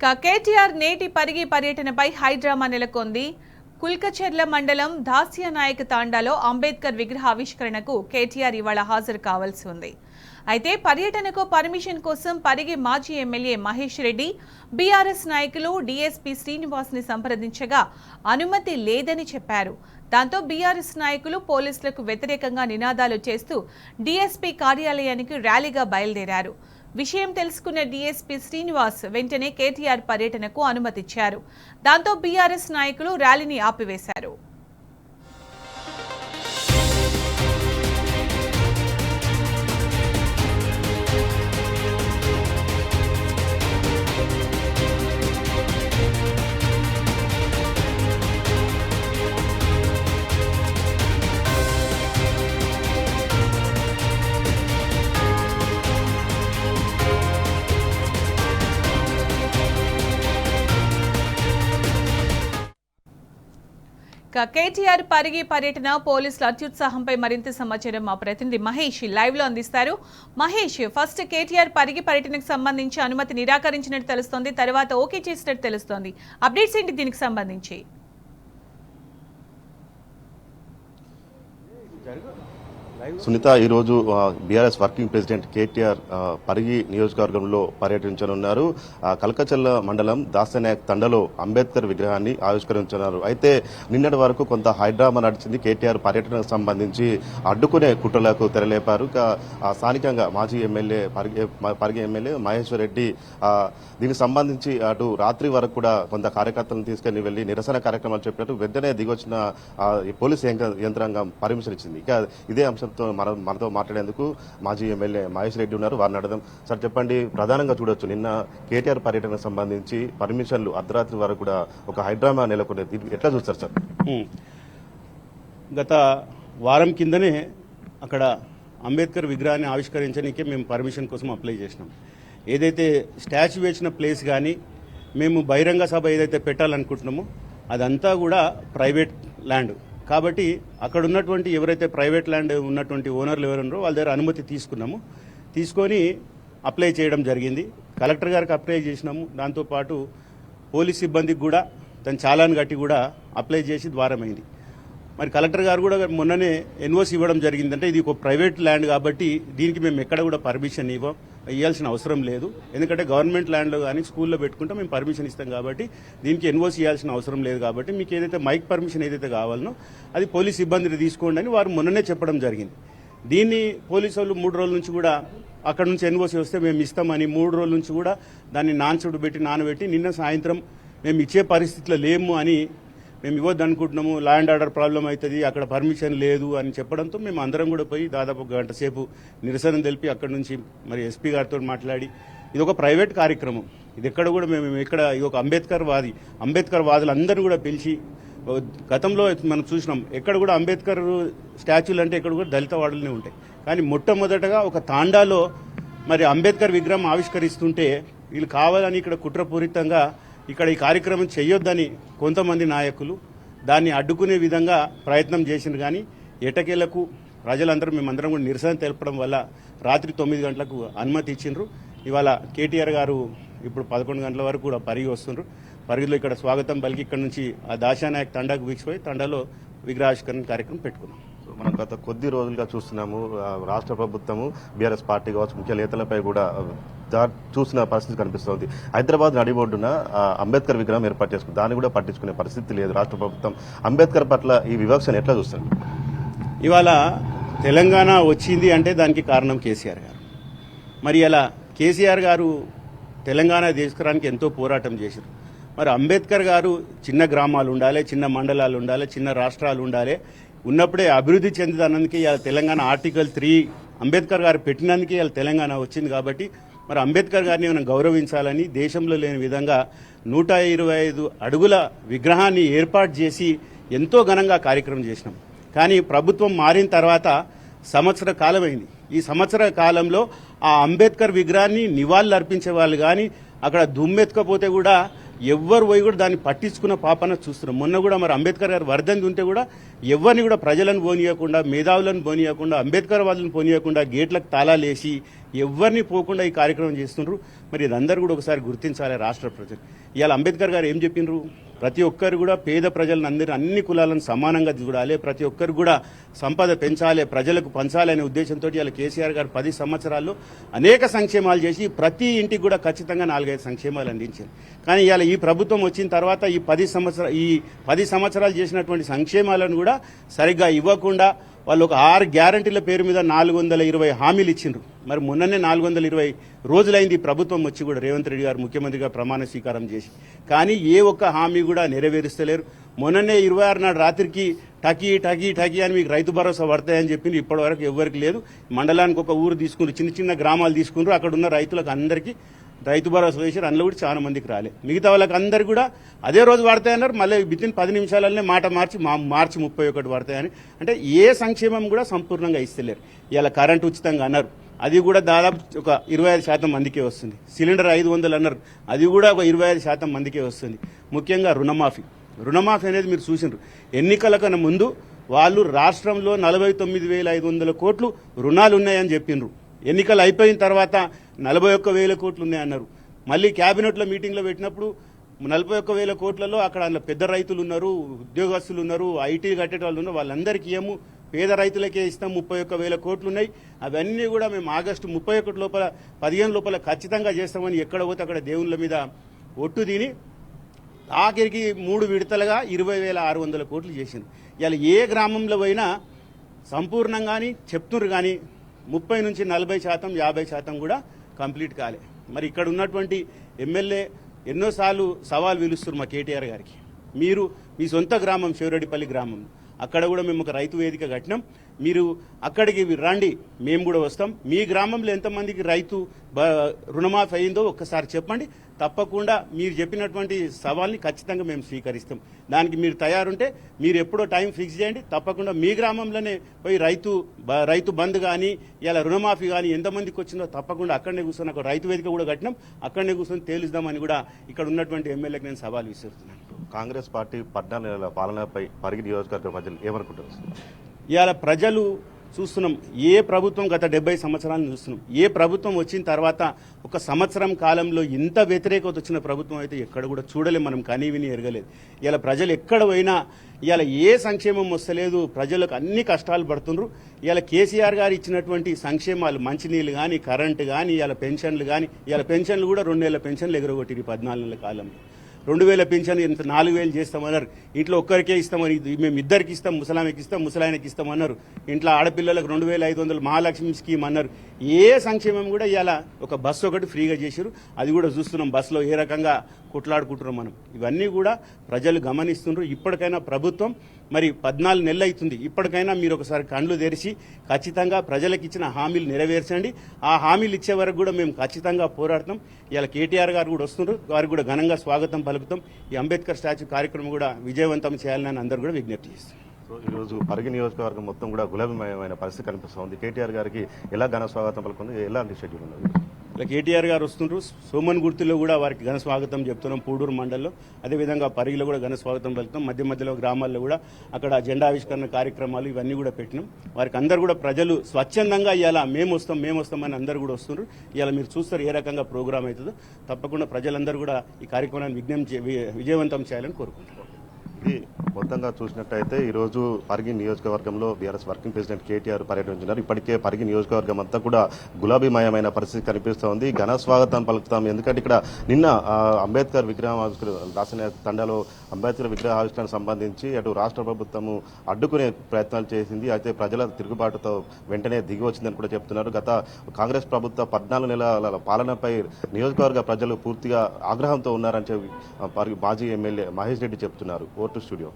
కేటీఆర్ నేటి పరిగి పర్యటనపై హైడ్రామా నెలకొంది. కుల్కచెర్ల మండలం దాస్యనాయక్ తాండాలో అంబేద్కర్ విగ్రహావిష్కరణకు కేటీఆర్ ఇవాళ హాజరు కావాల్సి ఉంది. అయితే పర్యటనకు పర్మిషన్ కోసం పరిగి మాజీ ఎమ్మెల్యే మహేష్ రెడ్డి, బీఆర్ఎస్ నాయకులు డీఎస్పీ శ్రీనివాస్ ని సంప్రదించగా అనుమతి లేదని చెప్పారు. దాంతో బీఆర్ఎస్ నాయకులు పోలీసులకు వ్యతిరేకంగా నినాదాలు చేస్తూ డీఎస్పీ కార్యాలయానికి ర్యాలీగా బయలుదేరారు. విషయం తెలుసుకున్న డీఎస్పీ శ్రీనివాస్ వెంటనే కేటీఆర్ పర్యటనకు అనుమతిచ్చారు. దాంతో బీఆర్ఎస్ నాయకులు ర్యాలీని ఆపివేశారు. కేటీఆర్ పరిగి పర్యటన పోలీసుల అత్యుత్సాహంపై మరింత సమాచారం మా ప్రతినిధి మహేష్ లైవ్ లో అందిస్తారు. మహేష్, ఫస్ట్ కేటీఆర్ పరిగి పర్యటనకు సంబంధించి అనుమతి నిరాకరించినట్టు తెలుస్తోంది, తర్వాత ఓకే చేసినట్టు తెలుస్తోంది. అప్డేట్స్ ఏంటి దీనికి సంబంధించి? సునీత, ఈరోజు BRS working president KTR Parigi నియోజకవర్గంలో పర్యటించనున్నారు. కల్కచెర్ల మండలం దాస్యనాయక్ తండలో అంబేద్కర్ విగ్రహాన్ని ఆవిష్కరించనున్నారు. అయితే నిన్నటి వరకు కొంత హైడ్రామా నడిచింది. కేటీఆర్ పర్యటనకు సంబంధించి అడ్డుకునే కుట్రలకు తెరలేపారు. స్థానికంగా మాజీ ఎమ్మెల్యే పరిగి ఎమ్మెల్యే మహేశ్వర్ రెడ్డి దీనికి సంబంధించి అటు రాత్రి వరకు కూడా కొంత కార్యకర్తలను తీసుకెళ్లి వెళ్లి నిరసన కార్యక్రమాలు చెప్పినట్టు వెంటనే దిగొచ్చిన పోలీసు యంత్రాంగం పర్మిషన్ ఇచ్చింది. ఇక ఇదే అంశంతో మనతో మాట్లాడేందుకు మాజీ ఎమ్మెల్యే మహేష్ రెడ్డి ఉన్నారు. వారిని అడదాం. సార్, చెప్పండి, ప్రధానంగా చూడొచ్చు నిన్న కేటీఆర్ పర్యటనకు సంబంధించి పర్మిషన్లు అర్ధరాత్రి వరకు కూడా ఒక హైడ్రామా నెలకొనేది ఎట్లా చూస్తారు సార్? గత వారం కిందనే అక్కడ అంబేద్కర్ విగ్రహాన్ని ఆవిష్కరించడానికే మేము పర్మిషన్ కోసం అప్లై చేసినాం. ఏదైతే స్టాచ్యూ వేసిన ప్లేస్ కానీ మేము బహిరంగ సభ ఏదైతే పెట్టాలనుకుంటున్నామో అదంతా కూడా ప్రైవేట్ ల్యాండ్ కాబట్టి అక్కడ ఉన్నటువంటి ఎవరైతే ప్రైవేట్ ల్యాండ్ ఉన్నటువంటి ఓనర్లు ఎవరున్నారో వాళ్ళ దగ్గర అనుమతి తీసుకొని అప్లై చేయడం జరిగింది. కలెక్టర్ గారికి అప్లై చేసినాము. దాంతోపాటు పోలీస్ సిబ్బందికి కూడా తను చాలాన్ కట్టి కూడా అప్లై చేసి ద్వారమైంది. మరి కలెక్టర్ గారు కూడా మొన్ననే ఎన్ఓసి ఇవ్వడం జరిగింది. అంటే ఇది ఒక ప్రైవేట్ ల్యాండ్ కాబట్టి దీనికి మేము ఎక్కడ కూడా పర్మిషన్ ఇవ్వాల్సిన అవసరం లేదు. ఎందుకంటే గవర్నమెంట్ ల్యాండ్లో కానీ స్కూల్లో పెట్టుకుంటే మేము పర్మిషన్ ఇస్తాం కాబట్టి దీనికి ఎన్ఓసి ఇవ్వాల్సిన అవసరం లేదు. కాబట్టి మీకు ఏదైతే మైక్ పర్మిషన్ ఏదైతే కావాలనో అది పోలీస్ సిబ్బందిని తీసుకోండి అని వారు మొన్ననే చెప్పడం జరిగింది. దీన్ని పోలీసు వాళ్ళు 3 రోజుల నుంచి కూడా అక్కడ నుంచి ఎన్ఓసి వస్తే మేము ఇస్తామని 3 రోజుల నుంచి కూడా దాన్ని నానబెట్టి నిన్న సాయంత్రం మేము ఇచ్చే పరిస్థితిలో లేము అని మేము ఇవ్వద్దు అనుకుంటున్నాము, లా అండ్ ఆర్డర్ ప్రాబ్లం అవుతుంది, అక్కడ పర్మిషన్ లేదు అని చెప్పడంతో మేము అందరం కూడా పోయి దాదాపు 1 గంట సేపు నిరసన తెలిపి అక్కడి నుంచి మరి ఎస్పీ గారితో మాట్లాడి ఇది ఒక ప్రైవేట్ కార్యక్రమం, ఇది ఎక్కడ కూడా మేము ఇక్కడ ఇది ఒక అంబేద్కర్ వాదులు అందరూ కూడా పిలిచి గతంలో మనం చూసినాం ఎక్కడ కూడా అంబేద్కర్ స్టాచ్యూలు అంటే ఎక్కడ కూడా దళిత వాడులనే ఉంటాయి. కానీ మొట్టమొదటగా ఒక తాండాలో మరి అంబేద్కర్ విగ్రహం ఆవిష్కరిస్తుంటే వీళ్ళు కావాలని ఇక్కడ కుట్రపూరితంగా ఇక్కడ ఈ కార్యక్రమం చేయొద్దని కొంతమంది నాయకులు దాన్ని అడ్డుకునే విధంగా ప్రయత్నం చేసిండ్రు. కానీ ఎటకేలకు ప్రజలందరూ మేమందరం కూడా నిరసన తెలపడం వల్ల రాత్రి 9 గంటలకు అనుమతి ఇచ్చిండ్రు. ఇవాళ కేటీఆర్ గారు ఇప్పుడు 11 గంటల వరకు కూడా పరిగి వస్తుండ్రు. పరిగిలో ఇక్కడ స్వాగతం పలికి ఇక్కడ నుంచి ఆ దాస్యనాయక్ తండాకు వీక్షిపోయి తండాలో విగ్రహావిష్కరణ కార్యక్రమం పెట్టుకున్నాం. మనం గత కొద్ది రోజులుగా చూస్తున్నాము రాష్ట్ర ప్రభుత్వము బీఆర్ఎస్ పార్టీ కావచ్చు ముఖ్య నేతలపై కూడా చూసిన పరిస్థితి కనిపిస్తోంది. హైదరాబాద్ నడిబొడ్డున అంబేద్కర్ విగ్రహం ఏర్పాటు చేసుకుంది, దాన్ని కూడా పట్టించుకునే పరిస్థితి లేదు రాష్ట్ర ప్రభుత్వం. అంబేద్కర్ పట్ల ఈ వివక్షను ఎట్లా చూస్తారు? ఇవాళ తెలంగాణ వచ్చింది అంటే దానికి కారణం కేసీఆర్ గారు. మరి అలా కేసీఆర్ గారు తెలంగాణ తీసుకురావడానికి ఎంతో పోరాటం చేశారు. మరి అంబేద్కర్ గారు చిన్న గ్రామాలు ఉండాలి, చిన్న మండలాలు ఉండాలి, చిన్న రాష్ట్రాలు ఉండాలి, ఉన్నప్పుడే అభివృద్ధి చెందుతానందుకే ఇవాళ తెలంగాణ ఆర్టికల్ 3 అంబేద్కర్ గారు పెట్టినందుకే ఇవాళ తెలంగాణ వచ్చింది. కాబట్టి మరి అంబేద్కర్ గారిని మనం గౌరవించాలని దేశంలో లేని విధంగా 125 అడుగుల విగ్రహాన్ని ఏర్పాటు చేసి ఎంతో ఘనంగా కార్యక్రమం చేసినాం. కానీ ప్రభుత్వం మారిన తర్వాత సంవత్సర కాలమైంది. ఈ సంవత్సర కాలంలో ఆ అంబేద్కర్ విగ్రహాన్ని నివాళులు అర్పించే వాళ్ళు కానీ అక్కడ దుమ్మెత్తుకపోతే కూడా ఎవ్వరు పోయి కూడా దాన్ని పట్టించుకున్న పాపన చూస్తున్నాం. మొన్న కూడా మరి అంబేద్కర్ గారు వర్ధంతి ఉంటే కూడా ఎవరిని కూడా ప్రజలను పోనీయకుండా, మేధావులను పోనీయకుండా, అంబేద్కర్ వాళ్ళని పోనీయకుండా గేట్లకు తాళాలు వేసి ఎవరిని పోకుండా ఈ కార్యక్రమం చేస్తుండ్రు. మరి ఇదందరూ కూడా ఒకసారి గుర్తించాలి రాష్ట్ర ప్రజలు. ఇవాళ అంబేద్కర్ గారు ఏం చెప్పిండ్రు? ప్రతి ఒక్కరు కూడా పేద ప్రజలను అందరూ అన్ని కులాలను సమానంగా చూడాలి, ప్రతి ఒక్కరు కూడా సంపద పెంచాలి, ప్రజలకు పంచాలి అనే ఉద్దేశంతో ఇవాళ కేసీఆర్ గారు 10 సంవత్సరాల్లో అనేక సంక్షేమాలు చేసి ప్రతి ఇంటికి కూడా ఖచ్చితంగా 4-5 సంక్షేమాలు అందించారు. కానీ ఇవాళ ఈ ప్రభుత్వం వచ్చిన తర్వాత ఈ 10 సంవత్సరాలు చేసినటువంటి సంక్షేమాలను కూడా సరిగ్గా ఇవ్వకుండా వాళ్ళు ఒక 6 గ్యారంటీల పేరు మీద 420 హామీలు ఇచ్చిండ్రు. మరి మొన్ననే 420 రోజులైంది ఈ ప్రభుత్వం వచ్చి కూడా రేవంత్ రెడ్డి గారు ముఖ్యమంత్రిగా ప్రమాణ స్వీకారం చేసి, కానీ ఏ ఒక్క హామీ కూడా నెరవేరుస్తలేరు. మొన్ననే 26 నాడు రాత్రికి టకీ టకీ టకీ అని మీకు రైతు భరోసా పడతాయని చెప్పింది, ఇప్పటి వరకు ఎవరికి లేదు. మండలానికి ఒక ఊరు తీసుకున్నారు, చిన్న చిన్న గ్రామాలు తీసుకున్నారు, అక్కడ ఉన్న రైతులకు అందరికీ రైతు భరోసా వేసారు. అందులో కూడా చాలా మందికి రాలే. మిగతా వాళ్ళకి అందరు కూడా అదే రోజు పడతాయన్నారు, మళ్ళీ వితిన్ 10 నిమిషాలనే మాట మార్చి మార్చి 31 పడతాయని. అంటే ఏ సంక్షేమం కూడా సంపూర్ణంగా ఇస్తలేరు. ఇలా కరెంటు ఉచితంగా అన్నారు, అది కూడా దాదాపు ఒక 25% మందికే వస్తుంది. సిలిండర్ 500 అన్నారు, అది కూడా ఒక 25% మందికే వస్తుంది. ముఖ్యంగా రుణమాఫీ అనేది మీరు చూసినారు. ఎన్నికల కన్నా ముందు వాళ్ళు రాష్ట్రంలో 49,500 కోట్లు రుణాలు ఉన్నాయని చెప్పిండ్రు. ఎన్నికలు అయిపోయిన తర్వాత 41,000 కోట్లు ఉన్నాయన్నారు. మళ్ళీ క్యాబినెట్లో మీటింగ్లో పెట్టినప్పుడు 41,000 కోట్లలో అక్కడ పెద్ద రైతులు ఉన్నారు, ఉద్యోగస్తులు ఉన్నారు, ఐటీ కట్టేట వాళ్ళు ఉన్నారు, వాళ్ళందరికీ ఏమో పేద రైతులకే ఇస్తాం 31,000 కోట్లు ఉన్నాయి. అవన్నీ కూడా మేము ఆగస్టు 31 లోపల 15 లోపల ఖచ్చితంగా చేస్తామని ఎక్కడ పోతే అక్కడ దేవుళ్ళ మీద ఒట్టు తిని ఆఖరికి 3 విడతలుగా 20,600 కోట్లు చేసింది. ఇలా ఏ గ్రామంలో పోయినా సంపూర్ణంగాని చెప్తున్నారు, కానీ 30 నుంచి 40%, 50% కూడా కంప్లీట్ కాలే. మరి ఇక్కడ ఉన్నటువంటి ఎమ్మెల్యే ఎన్నోసార్లు సవాల్ పిలుస్తున్నారు మా కేటీఆర్ గారికి, మీరు మీ సొంత గ్రామం శివరెడ్డిపల్లి గ్రామం, అక్కడ కూడా మేము ఒక రైతు వేదిక కట్టినాం, మీరు అక్కడికి రండి, మేము కూడా వస్తాం, మీ గ్రామంలో ఎంతమందికి రైతు రుణమాఫీ అయిందో ఒక్కసారి చెప్పండి, తప్పకుండా మీరు చెప్పినటువంటి సవాల్ని ఖచ్చితంగా మేము స్వీకరిస్తాం. దానికి మీరు తయారుంటే మీరు ఎప్పుడో టైం ఫిక్స్ చేయండి, తప్పకుండా మీ గ్రామంలోనే పోయి రైతు బంద్ కానీ ఇలా రుణమాఫీ కానీ ఎంతమందికి వచ్చిందో తప్పకుండా అక్కడనే కూర్చొని ఒక రైతు వేదిక కూడా కట్టినాం, అక్కడనే కూర్చొని తేలుద్దామని కూడా ఇక్కడ ఉన్నటువంటి ఎమ్మెల్యేకి నేను సవాల్ విసురుతున్నాను. కాంగ్రెస్ పార్టీ 14 నెలల పాలనపై పరిగి నియోజకవర్గ ప్రజలు ఏమనుకుంటారు? ఇవాళ ప్రజలు చూస్తున్నాం, ఏ ప్రభుత్వం గత 70 సంవత్సరాలను చూస్తున్నాం, ఏ ప్రభుత్వం వచ్చిన తర్వాత ఒక సంవత్సరం కాలంలో ఇంత వ్యతిరేకత వచ్చిన ప్రభుత్వం అయితే ఎక్కడ కూడా చూడలేం, మనం కనీ విని ఎరగలేదు. ఇలా ప్రజలు ఎక్కడ పోయినా ఇవాళ ఏ సంక్షేమం వస్తలేదు, ప్రజలకు అన్ని కష్టాలు పడుతున్నారు. ఇవాళ కేసీఆర్ గారు ఇచ్చినటువంటి సంక్షేమాలు, మంచినీళ్ళు కానీ, కరెంటు కానీ, ఇవాళ పెన్షన్లు కానీ, ఇవాళ పెన్షన్లు కూడా 2 నెలల పెన్షన్లు ఎగరగొట్టిరు 14 నెలల కాలంలో. 2,000 పెన్షన్ ఇంత 4,000 చేస్తామన్నారు, ఇంట్లో ఒక్కరికే ఇస్తామని, మేము ఇద్దరికి ఇస్తాం, ముసలామెకి ఇస్తాం, ముసలాయనకి ఇస్తామన్నారు, ఇంట్లో ఆడపిల్లలకు 2,500 మహాలక్ష్మి స్కీమ్ అన్నారు. ఏ సంక్షేమం కూడా ఇవాళ ఒక బస్సు ఒకటి ఫ్రీగా చేశారు, అది కూడా చూస్తున్నాం బస్సులో ఏ రకంగా కొట్లాడుకుంటున్నాం మనం. ఇవన్నీ కూడా ప్రజలు గమనిస్తున్నారు. ఇప్పటికైనా ప్రభుత్వం మరి 14 నెలలు అవుతుంది, ఇప్పటికైనా మీరు ఒకసారి కళ్ళు తెరిచి ఖచ్చితంగా ప్రజలకు ఇచ్చిన హామీలు నెరవేర్చండి. ఆ హామీలు ఇచ్చే వరకు కూడా మేము ఖచ్చితంగా పోరాడతాం. ఇలా కేటీఆర్ గారు కూడా వస్తున్నారు, వారికి కూడా ఘనంగా స్వాగతం పలుకుతాం. ఈ అంబేద్కర్ స్టాచ్యూ కార్యక్రమం కూడా విజయవంతం చేయాలని అందరూ కూడా విజ్ఞప్తి చేస్తాం. ఈరోజు పరిగి నియోజకవర్గం మొత్తం కూడా గులాబీమయమైన పరిస్థితి కనిపిస్తుంది. కేటీఆర్ గారికి ఎలా ఘన స్వాగతం పలుకుంది, ఎలాంటి షెడ్యూల్ ఉన్నది? ఇలా కేటీఆర్ గారు వస్తుండ్రు, సోమన్ గుర్తులో కూడా వారికి ఘన స్వాగతం చెప్తున్నాం పూడూరు మండలంలో, అదేవిధంగా పరిగిలో కూడా ఘన స్వాగతం పలుకుతాం. మధ్యలో గ్రామాల్లో కూడా అక్కడ జెండా ఆవిష్కరణ కార్యక్రమాలు ఇవన్నీ కూడా పెట్టినాం. వారికి అందరూ కూడా ప్రజలు స్వచ్ఛందంగా ఇలా మేము వస్తామని అందరూ కూడా వస్తున్నారు. ఇలా మీరు చూస్తారు ఏ రకంగా ప్రోగ్రామ్ అవుతుందో. తప్పకుండా ప్రజలందరూ కూడా ఈ కార్యక్రమాన్ని విజయవంతం చేయాలని కోరుకుంటున్నారు. ఇది మొత్తంగా చూసినట్టయితే ఈరోజు పరిగి నియోజకవర్గంలో బీఆర్ఎస్ వర్కింగ్ ప్రెసిడెంట్ కేటీఆర్ పర్యటించినారు. ఇప్పటికే పరిగి నియోజకవర్గం అంతా కూడా గులాబీమయమైన పరిస్థితి కనిపిస్తోంది. ఘన స్వాగతం పలుకుతాం. ఎందుకంటే ఇక్కడ నిన్న అంబేద్కర్ విగ్రహం దాసనాయక్ తండాలో అంబేద్కర్ విగ్రహ ఆవిష్కరణకు సంబంధించి అటు రాష్ట్ర ప్రభుత్వము అడ్డుకునే ప్రయత్నాలు చేసింది. అయితే ప్రజల తిరుగుబాటుతో వెంటనే దిగి వచ్చిందని కూడా చెప్తున్నారు. గత కాంగ్రెస్ ప్రభుత్వ 14 నెలల పాలనపై నియోజకవర్గ ప్రజలు పూర్తిగా ఆగ్రహంతో ఉన్నారని చెప్పి మాజీ ఎమ్మెల్యే మహేష్ రెడ్డి చెప్తున్నారు. Vote studio.